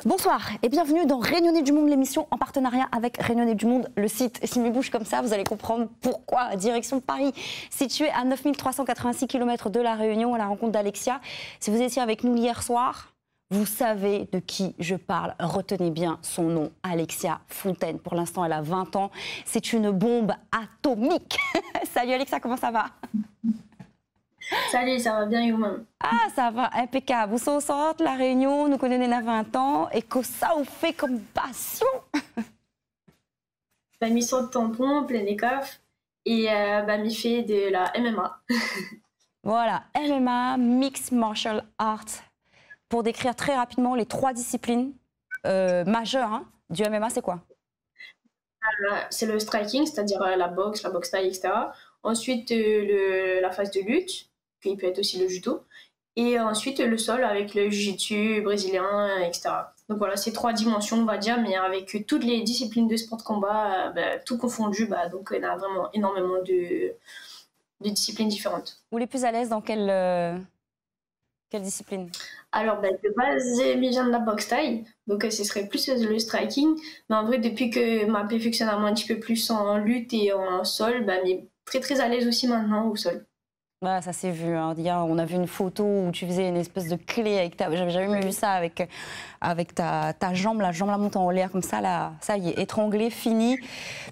Bonsoir et bienvenue dans Rayonner du Monde, l'émission en partenariat avec Rayonner du Monde, le site. Et si mes bouches comme ça, vous allez comprendre pourquoi. Direction Paris, située à 9386 km de La Réunion, à la rencontre d'Alexia. Si vous étiez avec nous hier soir, vous savez de qui je parle. Retenez bien son nom, Alexia Fontaine. Pour l'instant, elle a 20 ans. C'est une bombe atomique. Salut Alexia, comment ça va? Salut, ça va bien, Youmam? Ah, ça va, impeccable. Vous sortez de La Réunion, nous connaissons à 20 ans, et que ça vous fait comme passion? Mission de tampon, plein écaf, et m'y fait de la MMA. Voilà, MMA, Mixed Martial Arts. Pour décrire très rapidement les 3 disciplines majeures du MMA, c'est quoi? C'est le striking, c'est-à-dire la boxe taille, etc. Ensuite, la phase de lutte, qui peut être aussi le judo. Et ensuite, le sol avec le jiu-jitsu brésilien, etc. Donc voilà, c'est 3 dimensions, on va dire, mais avec toutes les disciplines de sport de combat, tout confondu, donc il y a vraiment énormément de disciplines différentes. Vous les plus à l'aise dans quelle discipline? Alors, de base, je viens de la boxe taille, donc ce serait plus le striking. Mais en vrai, depuis que ma perfectionne un petit peu plus en lutte et en sol, mais très à l'aise aussi maintenant au sol. Voilà, ça s'est vu. Hier, on a vu une photo où tu faisais une espèce de clé avec ta... J'avais jamais vu ça avec ta jambe, la jambe la montant en l'air comme ça, là, ça y est, étranglé, fini.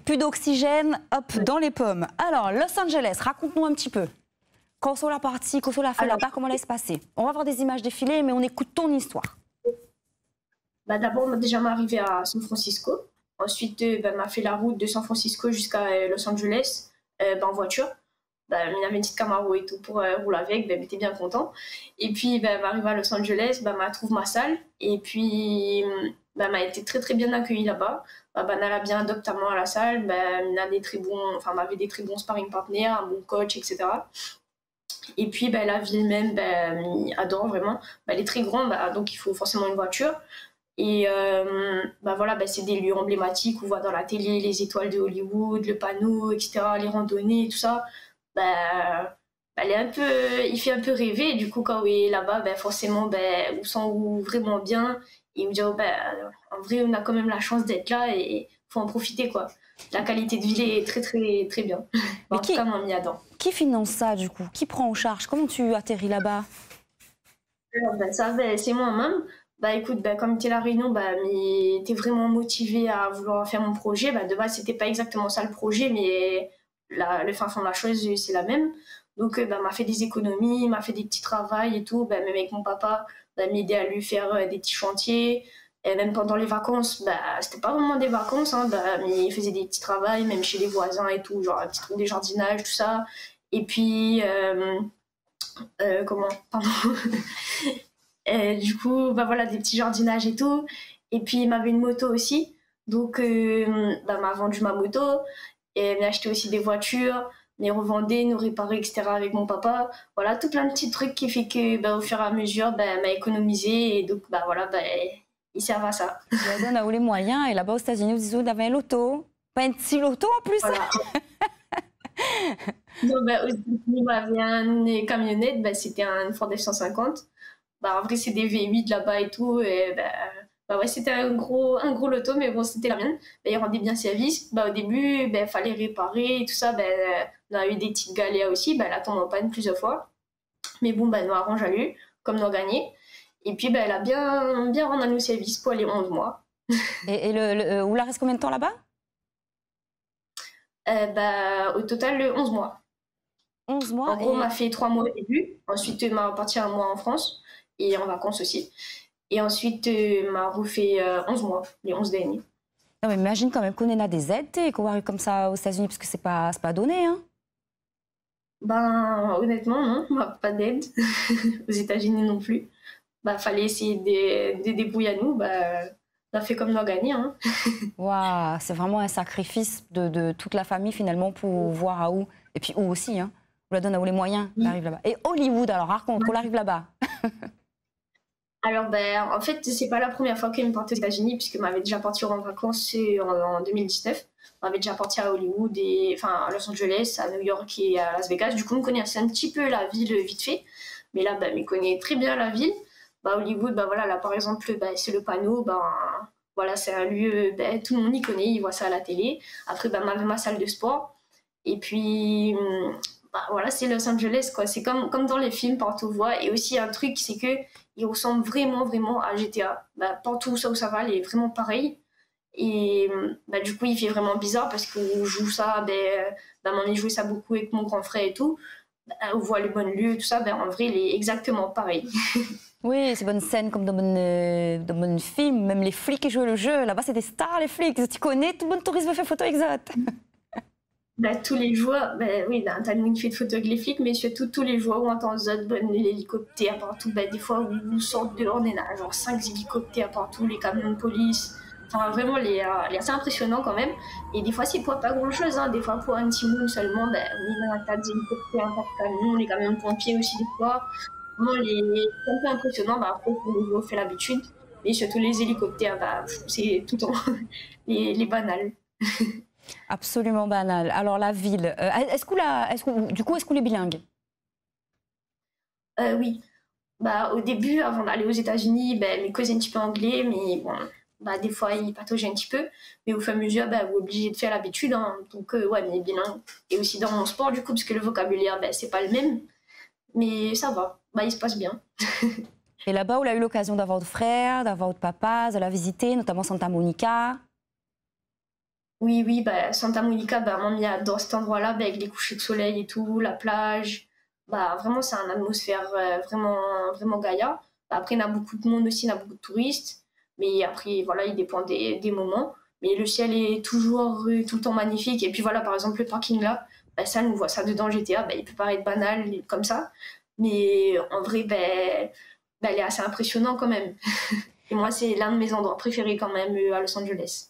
Plus d'oxygène, hop, dans les pommes. Alors, Los Angeles, raconte-nous un petit peu. Quand on la partie, quand on l'a fait là-bas, comment elle se passer? On va voir des images défiler, mais on écoute ton histoire. D'abord, on a déjà arrivé à San Francisco. Ensuite, on a fait la route de San Francisco jusqu'à Los Angeles en voiture. Il y avait une petite Camaro et tout pour rouler avec, j'étais bien content. Et puis, m'arrive à Los Angeles, m'a trouve ma salle. Et puis, m'a été très bien accueillie là-bas. Elle a bien adopté à la salle. M'avait des très bons sparring partners, un bon coach, etc. Et puis, la ville même, adore vraiment. Elle est très grande, donc il faut forcément une voiture. Et voilà, c'est des lieux emblématiques. On voit dans la télé les étoiles de Hollywood, le panneau, etc., les randonnées, tout ça. Il fait un peu rêver. Et du coup, quand on est là-bas, forcément, on sent vraiment bien. Et on dit, en vrai, on a quand même la chance d'être là et il faut en profiter, quoi. La qualité de vie est très bien. En tout cas, moi, m'y adore. Qui finance ça, du coup? Qui prend en charge? Comment tu atterris là-bas? Ça, c'est moi-même. Écoute, comme tu es La Réunion, t'es vraiment motivée à vouloir faire mon projet. De base, c'était pas exactement ça le projet, mais le fin fond de la chose, c'est la même. Donc, m'a fait des économies, m'a fait des petits travails et tout. Même avec mon papa, m'aider à lui faire des petits chantiers. Et même pendant les vacances, c'était pas vraiment des vacances, mais il faisait des petits travails, même chez les voisins et tout, genre un petit truc de jardinage, tout ça. Et puis, pardon. Du coup, voilà, des petits jardinages et tout. Et puis, il m'avait une moto aussi. Donc, m'a vendu ma moto. Et m'a acheté aussi des voitures, les revendait, nous réparer, etc. avec mon papa. Voilà, tout plein de petits trucs qui fait que, au fur et à mesure, m'a économisé. Et donc, voilà, ils servent à ça. On a eu les moyens. Et là-bas, aux États-Unis, vous avez un loto. Pas un petit loto en plus. Voilà. Donc, aux États-Unis, il avait une camionnette, c'était un Ford F-150. En vrai, c'est des V8 là-bas et tout. Et ouais, c'était un gros loto, mais bon, c'était la mienne. Il rendait bien service. Au début, fallait réparer et tout ça. On a eu des petites galères aussi. Elle a tombé en panne plusieurs fois. Mais bon, nous arrange à lui, comme nous a gagné. Et puis, elle a bien rendu nos services pour les 11 mois. Et vous la reste combien de temps là-bas? Au total, 11 mois. 11 mois. En gros, on m'a fait 3 mois au début. Ensuite, on m'a reparti un mois en France et en vacances aussi. Et ensuite, m'a refait 11 mois, les 11 derniers. Non, mais imagine quand même qu'on a des aides et qu'on arrive comme ça aux États-Unis, parce que c'est pas donné, hein. Honnêtement, non, pas d'aide. Aux États-Unis non plus. Fallait essayer de débrouiller à nous. On a fait comme nous a gagné, hein. Waouh, c'est vraiment un sacrifice de toute la famille finalement pour voir à où. Et puis où aussi, hein. On la donne à où les moyens d'arriver là-bas. Et Hollywood, alors raconte, on arrive là-bas. Alors, en fait, c'est pas la première fois que je me partais aux États-Unis, puisque je m'avais déjà parti en vacances en 2019. On avait déjà parti à Hollywood, à Los Angeles, à New York et à Las Vegas. Du coup, on connaissait un petit peu la ville vite fait. Mais là, je connais très bien la ville. Bah, Hollywood, bah, voilà, là, par exemple, bah, c'est le panneau, bah, voilà, c'est un lieu, bah, tout le monde y connaît, il voit ça à la télé. Après, bah, ma salle de sport. Et puis, bah, voilà, c'est Los Angeles, quoi. C'est comme dans les films, partout où on voit. Et aussi, un truc, c'est que il ressemble vraiment, vraiment à GTA. Bah, partout où ça va, il est vraiment pareil. Et bah, du coup, il fait vraiment bizarre parce qu'on joue ça, bah, on jouait ça beaucoup avec mon grand frère et tout. Bah, on voit les bons lieux, tout ça, ben, en vrai, il est exactement pareil. Oui, c'est bonne scène comme dans mon film. Même les flics qui jouent le jeu, là-bas, c'est des stars, les flics. Tu connais, tout le monde touriste veut faire photo avec eux. Bah, tous les joueurs, bah, oui, t'as une fait de photos avec les flics, mais surtout tous les joueurs où on entend l'hélicoptère partout. Bah, des fois, où nous sortent dehors, on est là, genre 5 hélicoptères partout, les camions de police. Enfin, vraiment, il est assez impressionnant quand même. Et des fois, c'est pour pas grand-chose. Hein. Des fois, pour un petit moon seulement, bah, on est là, 4 hélicoptères, 4 camions, les camions de pompiers aussi, des fois. Vraiment, c'est un peu impressionnant. Bah, après, pour les joueurs, on fait l'habitude. Et surtout les hélicoptères, bah, c'est tout le temps les banals. Absolument banal. Alors la ville, du coup, est-ce qu'on est bilingue? Oui. Bah, au début, avant d'aller aux États-Unis, ben, mes causaient un petit peu anglais, mais bon, bah, des fois, ils pataugeaient un petit peu. Mais au fur et à mesure, bah, vous êtes obligé de faire l'habitude. Hein. Donc, ouais, mais bilingue. Et aussi dans mon sport, du coup, parce que le vocabulaire, ben, c'est pas le même. Mais ça va. Bah, il se passe bien. Et là-bas, vous avez eu l'occasion d'avoir votre frère, d'avoir votre papa, de la visiter, notamment Santa Monica. Oui, oui, bah, Santa Monica, bah, mamie adore cet endroit-là, bah, avec les couchers de soleil et tout, la plage. Bah, vraiment, c'est une atmosphère vraiment, vraiment gaïa. Bah, après, il y a beaucoup de monde aussi, il y a beaucoup de touristes. Mais après, voilà, il dépend des moments. Mais le ciel est toujours tout le temps magnifique. Et puis voilà, par exemple, le parking là, bah, ça, nous voit ça dedans GTA. Bah, il peut paraître banal comme ça. Mais en vrai, il est assez impressionnant quand même. Et moi, c'est l'un de mes endroits préférés quand même à Los Angeles.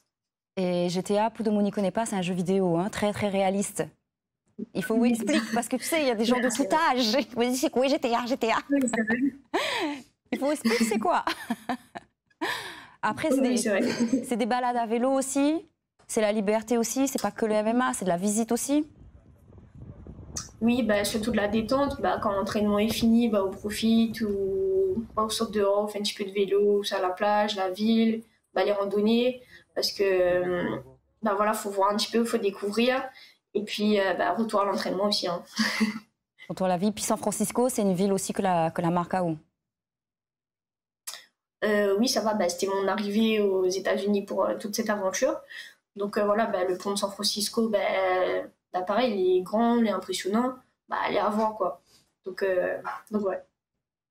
Et GTA, pour de monde n'y connaît pas, c'est un jeu vidéo, hein, très très réaliste. Il faut vous expliquer, parce que tu sais, il y a des gens de tout âge. Vous dites, c'est quoi GTA, GTA? Oui, c'est vrai. Il faut expliquer c'est quoi. Après, c'est des balades à vélo aussi, c'est la liberté aussi, c'est pas que le MMA, c'est de la visite aussi. Oui, bah, surtout de la détente. Bah, quand l'entraînement est fini, bah, on profite ou bah, on sort dehors, on fait un petit peu de vélo, sur la plage, la ville, bah, les randonnées. Parce que bah, voilà, faut voir un petit peu, faut découvrir. Et puis, bah, retour à l'entraînement aussi. Hein. Autour de la ville. Puis San Francisco, c'est une ville aussi que la Marcao. Oui, ça va. Bah, c'était mon arrivée aux États-Unis pour toute cette aventure. Donc voilà, bah, le pont de San Francisco, bah, pareil, il est grand, il est impressionnant. Bah, allez à voir, quoi. Donc ouais.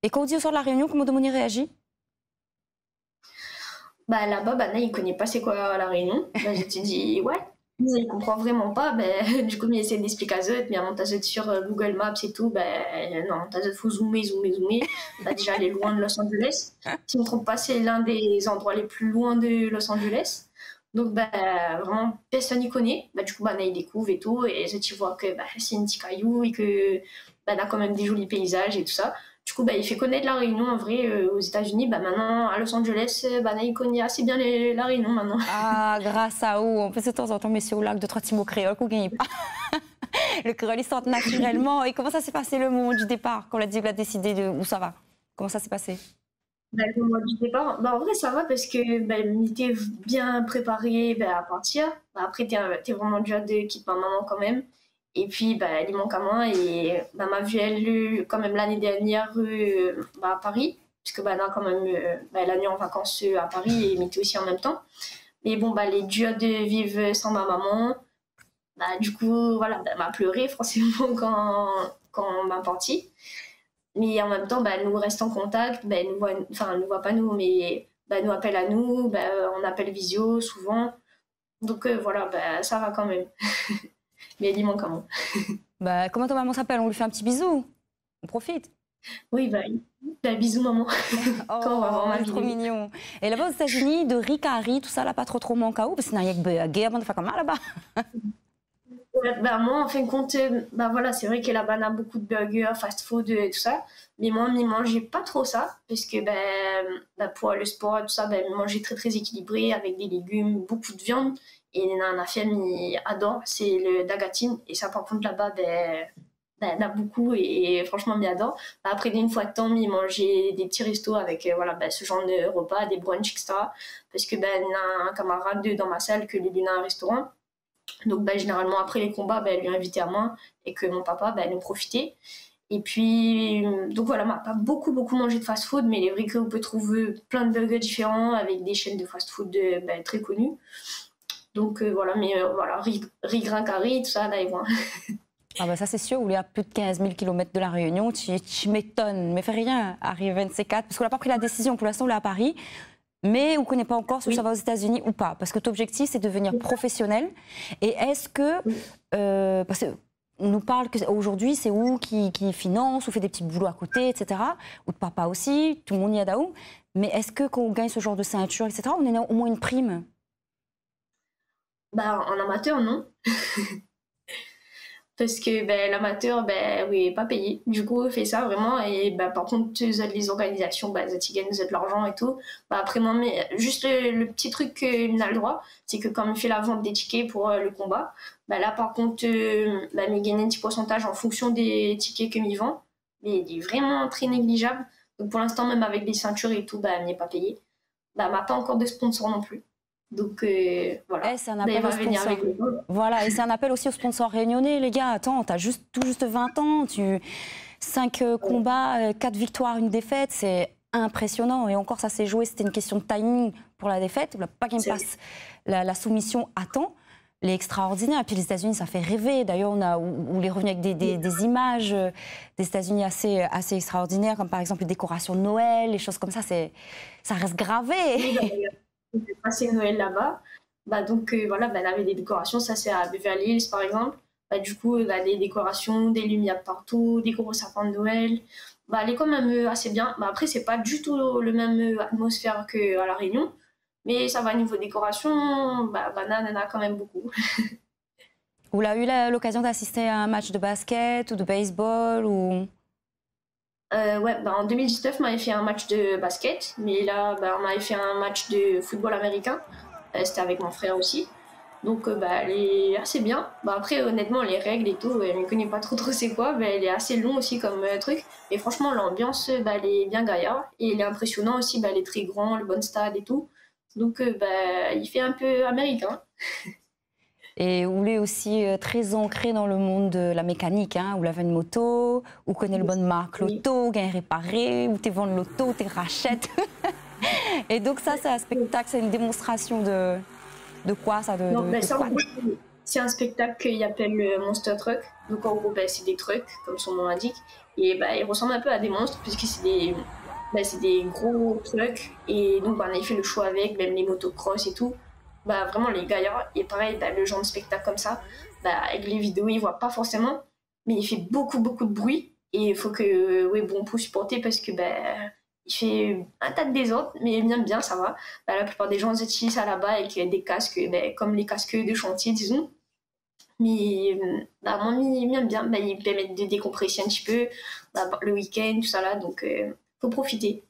Et quand on dit au sort de la Réunion, comment Domoni réagit? Bah là-bas, bah, il connaît pas c'est quoi la Réunion. Bah, je te dis, ouais. Il comprend vraiment pas. Ben, du coup, il essaie d'expliquer à Zot, mais avant t'as Zot sur Google Maps et tout, non, t'as Zot, faut zoomer, zoomer, zoomer. Bah, déjà, elle est loin de Los Angeles. Si je ne me trompe pas, c'est l'un des endroits les plus loin de Los Angeles. Donc, bah, vraiment, personne n'y connaît. Bah, du coup, bah, il découvre et tout, et Zot, il voit que bah, c'est un petit caillou et que bah, a quand même des jolis paysages et tout ça. Du coup, bah, il fait connaître la Réunion en vrai aux États-Unis. Bah, maintenant, à Los Angeles, il connaît assez bien la Réunion maintenant. Ah, grâce à où? On peut de temps en temps, mais c'est au lac de trois petits mots créoles qu'on gagne pas. Le créole, il sort naturellement. Et comment ça s'est passé le moment du départ, quand on a dit qu'on a décidé de où ça va? Comment ça s'est passé? Bah, le moment du départ, bah, en vrai, ça va parce que bah, on était bien préparé bah, à partir. Bah, après, t'es vraiment déjà de quitter ma maman quand même. Et puis, bah, elle y manque à moi. Et bah, m'a vu, elle, quand même l'année dernière bah, à Paris. Parce que bah, là, quand même, bah, elle a mis en vacances à Paris et m'était aussi en même temps. Mais bon, bah, les durs de vivre sans ma maman. Bah, du coup, voilà, bah, elle m'a pleuré forcément quand on m'a parti. Mais en même temps, bah, nous restons en contact. Bah, elle nous voit pas nous, mais bah, elle nous appelle à nous. Bah, on appelle visio souvent. Donc voilà, bah, ça va quand même. Mais elle y manque quand même. Bah, comment ta maman s'appelle? On lui fait un petit bisou. On profite. Oui, bah, bisous maman. Oh, Quand on va voir ma trop vidéo. mignon. Et là-bas aux États-Unis, de riz à riz, tout ça, là, pas trop manque à où? Parce qu'il n'y a que guerre, de faire comme ça là-bas. Ouais, bah, moi, en fin de compte, bah, voilà, c'est vrai que là-bas, on a beaucoup de burgers, fast-food, tout ça. Mais moi, je mangeais pas trop ça. Parce que bah, pour le sport et tout ça, bah, je mangeais très, très équilibré avec des légumes, beaucoup de viande. Et ma famille adore, c'est le dagatine. Et ça, par contre, là-bas, ben, il y en a beaucoup et franchement, m'y adore. Bah, après, une fois de temps, m'y manger des petits restos avec voilà, ben, ce genre de repas, des brunchs, etc. Parce que ben, il y a un camarade dans ma salle que lui a un restaurant. Donc, ben, généralement, après les combats, ben, elle lui invitait à moi et que mon papa, ben, nous profitait. Et puis, donc voilà, on n'a pas beaucoup mangé de fast-food, mais il est vrai qu'on peut trouver plein de burgers différents avec des chaînes de fast-food ben, très connues. Donc voilà, mais voilà, riz, grain, carré, tout ça, là, ils vont. Ah bah ça c'est sûr, où il y a plus de 15 000 km de la Réunion, tu m'étonnes, mais fais rien, arrive 24, parce qu'on n'a pas pris la décision, pour l'instant on est à Paris, mais on ne connaît pas encore si ça va aux États-Unis ou pas, parce que ton objectif c'est de devenir professionnel. Et est-ce que, parce qu'on nous parle qu'aujourd'hui c'est où qui finance, ou fait des petits boulots à côté, etc., ou de papa aussi, tout le monde y a d'aoù, mais est-ce que quand on gagne ce genre de ceinture, etc., on a au moins une prime? Bah, en amateur, non. Parce que ben, l'amateur, ben, oui, pas payé. Du coup, on fait ça vraiment. Et ben, par contre, les organisations, ben, ils gagnent de l'argent et tout. Ben, après, moi, mais juste le petit truc qu'il a le droit, c'est que quand il fait la vente des tickets pour le combat, ben, là, par contre, ben, il gagne un petit pourcentage en fonction des tickets qu'il vend. Mais il est vraiment très négligeable. Donc, pour l'instant, même avec des ceintures et tout, ben, il n'est pas payé. Ben, il n'a pas encore de sponsor non plus. Donc voilà. C'est un appel aux sponsors. Voilà, et c'est un appel aussi aux sponsors réunionnais, les gars. Attends, t'as tout juste 20 ans, 5 combats, 4 victoires, 1 défaite, c'est impressionnant. Et encore, ça s'est joué, c'était une question de timing pour la défaite. Pas qu'il me passe la soumission à temps. Les extraordinaires. Et puis les États-Unis, ça fait rêver. D'ailleurs, on est revenu avec des images des États-Unis assez extraordinaires, comme par exemple les décorations de Noël, les choses comme ça. Ça reste gravé. J'ai passé Noël là-bas. Bah, donc voilà, bah, elle avait des décorations, ça c'est à Beverly Hills par exemple. Bah, du coup, elle a des décorations, des lumières partout, des gros sapins de Noël. Bah, elle est quand même assez bien. Bah, après, c'est pas du tout le même atmosphère qu'à La Réunion. Mais ça va, niveau décoration, bah, Banane en a quand même beaucoup. Vous avez eu l'occasion d'assister à un match de basket ou de baseball ou... Ouais, bah, en 2019, on m'avait fait un match de basket, mais là, bah, on m'avait fait un match de football américain. C'était avec mon frère aussi. Donc, bah, elle est assez bien. Bah, après, honnêtement, les règles et tout, elle ne connaît pas trop c'est quoi. Bah, elle est assez long aussi comme truc. Mais franchement, l'ambiance, bah, elle est bien gaillard. Et il est impressionnant aussi, bah, elle est très grand, le bon stade et tout. Donc, bah, il fait un peu américain. Et où il est aussi très ancré dans le monde de la mécanique, hein, où il avait une moto, où connaît le bonne marque l'auto, gagne réparé, où tu vends l'auto, tu rachètes. Et donc ça, c'est un spectacle, c'est une démonstration de quoi ça c'est un spectacle qu'il appelle le Monster Truck. Donc en gros, bah, c'est des trucks, comme son nom l'indique. Et bah, ils ressemblent un peu à des monstres, puisque c'est des gros trucks. Et donc, bah, on a fait le choix avec, même les motocross et tout. Bah, vraiment, les gaillards. Et pareil, bah, le genre de spectacle comme ça, bah, avec les vidéos, ils voient pas forcément. Mais il fait beaucoup de bruit. Et il faut que, bon, pour supporter, parce que, bah, il fait un tas de désordre, mais bien, ça va. Bah, la plupart des gens utilisent ça là-bas avec des casques, bah, comme les casques de chantier, disons. Mais bah, moi, il m'aime bien. Bah, il permet de décompresser un petit peu bah, le week-end, tout ça là. Donc, faut profiter.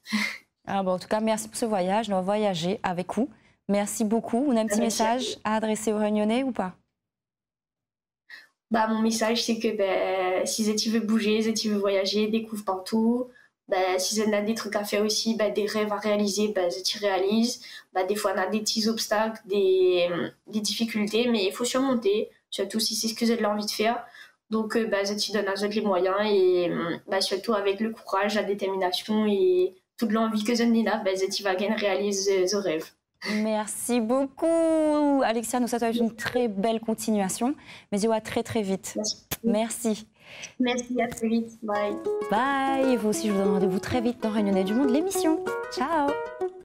Ah bon, en tout cas, merci pour ce voyage. On va voyager avec vous. Merci beaucoup. On a un petit message à adresser aux Réunionnais ou pas? Bah, mon message, c'est que bah, si tu veux bouger, si tu veux voyager, découvre partout. Bah, si on a des trucs à faire aussi, bah, des rêves à réaliser, bah, tu réalises. Bah, des fois, on a des petits obstacles, des difficultés, mais il faut surmonter, surtout si c'est ce que vous avez envie de faire. Donc, bah, tu donnes à eux les moyens et bah, surtout avec le courage, la détermination et toute l'envie que vous avez là, bah, tu vas réaliser ce rêve. Merci beaucoup, Alexia. Nous souhaitons une très belle continuation. Mais je vois très vite. Merci. Merci, à très vite. Bye. Bye. Et vous aussi, je vous donne rendez-vous très vite dans Réunionnais du Monde, l'émission. Ciao.